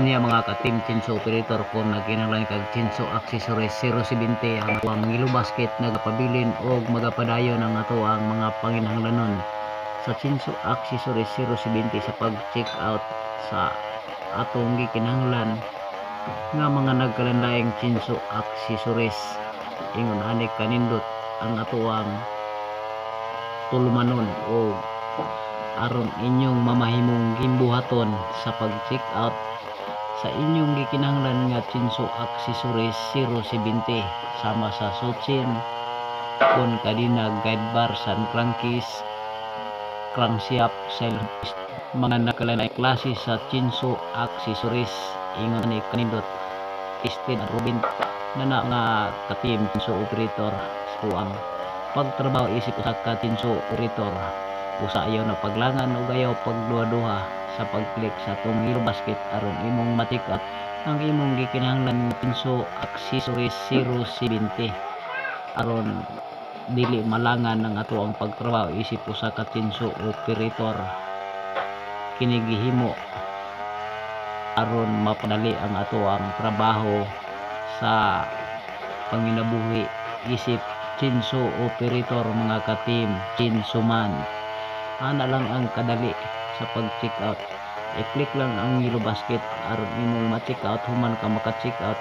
Unya mga ka-team Chinso operator kung nagkinahanglan kag Chinso accessories 070 ang atuang Yellow Basket nagapabilin og magapadayon ang ato ang mga panginahanglanon sa Chinso accessories 070 sa pag-check out sa atong gikinahanglan nga mga nagkalandaing Chinso accessories. Ingon ani kanindot ang atuang tulumanon o aron inyong mamahimong gimbuhaton sa pag-check out sa inyong gikinahanglan nga Chinso accessories 070 sama sa suchin kon kadina guide bar sun crankcase crankshaft mga nakalanay klase sa Chinso accessories. Ingon ni kanindot tested at Robin na nga ka-team Chinso operator sa ang pagtrabaho isip usa ka Chinso operator usa ayaw na paglangan o ayaw pagduha-duha sa pag-click sa tong Yellow Basket aron imong matik-up ang imong gikinahanglan nga Chinso accessories 070 aron dili malangan ang ato ang pagtrabaho isip usa ka Chinso operator. Kini gihimo aron mapadali ang ato ang trabaho sa panginabuhi isip Chinso operator mga ka-team Chinso man. Ana lang ang kadali sa pag-check out. I-click lang ang Yellow Basket aron imong ma-check out human ka maka-check out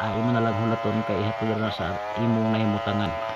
imo na lang hulaton kay ihatod na sa imong nahimutangan.